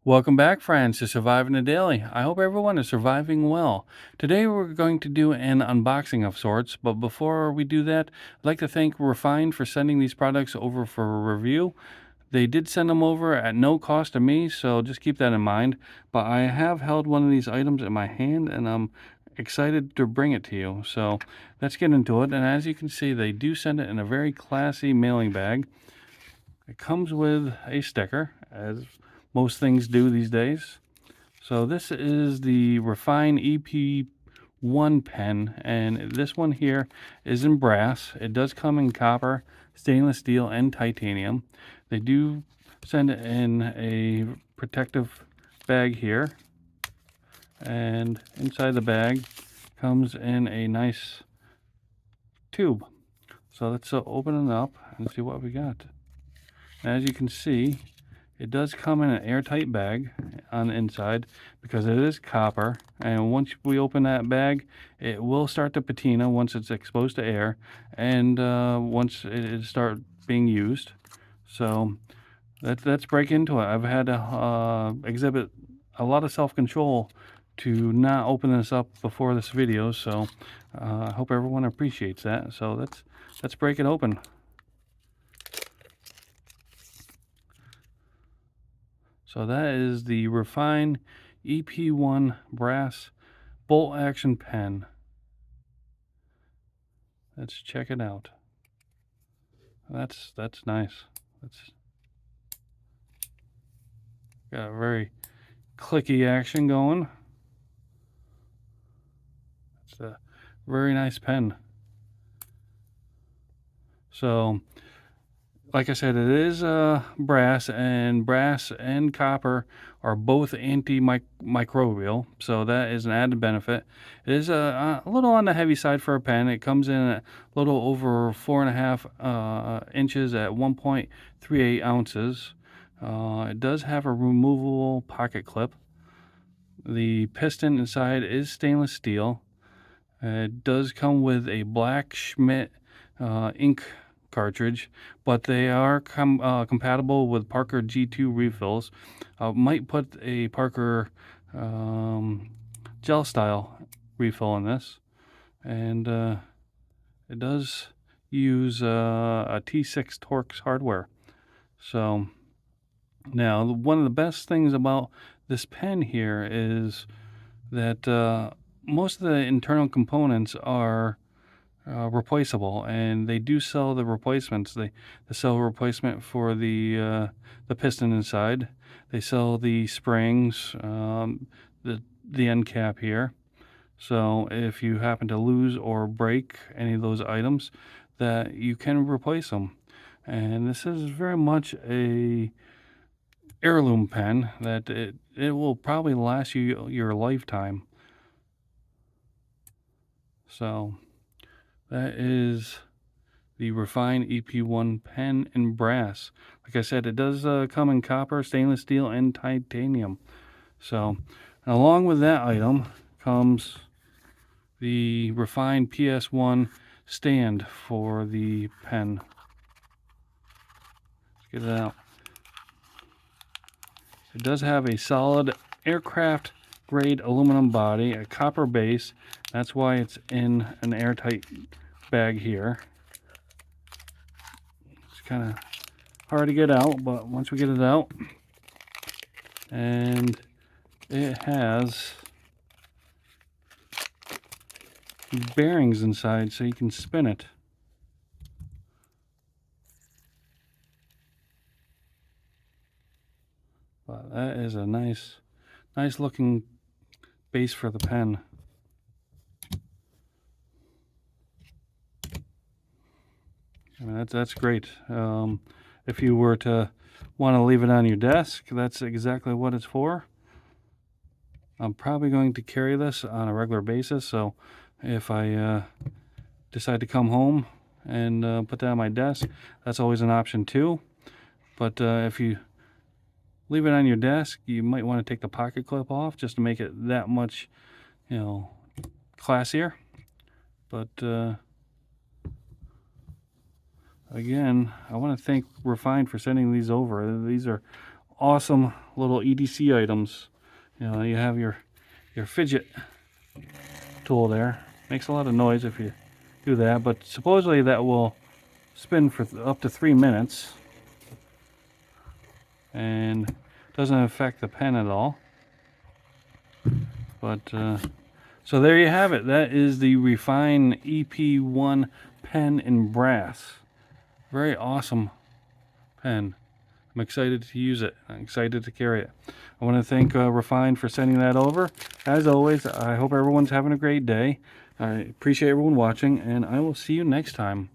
Welcome back, friends, to Surviving the Daily. I hope everyone is surviving well. Today, we're going to do an unboxing of sorts, but before we do that, I'd like to thank Refyne for sending these products over for a review. They did send them over at no cost to me, so just keep that in mind. But I have held one of these items in my hand, and I'm excited to bring it to you. So let's get into it. And as you can see, they do send it in a very classy mailing bag. It comes with a sticker, as most things do these days. So this is the Refyne EP1 pen, and this one here is in brass. It does come in copper, stainless steel, and titanium. They do send it in a protective bag here, and inside the bag comes in a nice tube. So let's open it up and see what we got. As you can see, it does come in an airtight bag on the inside because it is copper, and once we open that bag, it will start to patina once it's exposed to air, and once it start being used. So let's break into it. I've had to exhibit a lot of self-control to not open this up before this video, so I hope everyone appreciates that. So let's break it open. So that is the Refyne EP1 brass bolt action pen. Let's check it out. That's nice. That's got a very clicky action going. It's a very nice pen. So like I said, it is brass, and copper are both antimicrobial, so that is an added benefit. It is a little on the heavy side for a pen. It comes in a little over 4.5 inches at 1.38 ounces. It does have a removable pocket clip. The piston inside is stainless steel. It does come with a black Schmidt ink cartridge, but they are compatible with Parker G2 refills. Might put a Parker gel style refill in this, and it does use a T6 Torx hardware. So now one of the best things about this pen here is that most of the internal components are replaceable, and they do sell the replacements. They sell a replacement for the piston inside. They sell the springs, the end cap here. So if you happen to lose or break any of those items, that you can replace them. And this is very much a heirloom pen that it will probably last you your lifetime. So that is the Refyne EP1 pen in brass. Like I said, it does come in copper, stainless steel, and titanium. So along with that item comes the Refyne PS1 stand for the pen. Let's get it out. It does have a solid aircraft grade aluminum body, a copper base. That's why it's in an airtight bag here. It's kind of hard to get out, but once we get it out, and it has bearings inside so you can spin it. But that is a nice looking base for the pen. I mean, that's great. If you were to want to leave it on your desk, that's exactly what it's for. I'm probably going to carry this on a regular basis, so if I decide to come home and put that on my desk, that's always an option too. But if you leave it on your desk, you might want to take the pocket clip off just to make it that much, classier. But again, I want to thank Refyne for sending these over. These are awesome little EDC items. You know, you have your fidget tool there. Makes a lot of noise if you do that, but supposedly that will spin for up to 3 minutes and doesn't affect the pen at all. But so there you have it. That is the Refyne EP1 pen in brass. Very awesome pen. I'm excited to use it. I'm excited to carry it. I want to thank Refyne for sending that over. As always, I hope everyone's having a great day. I appreciate everyone watching, and I will see you next time.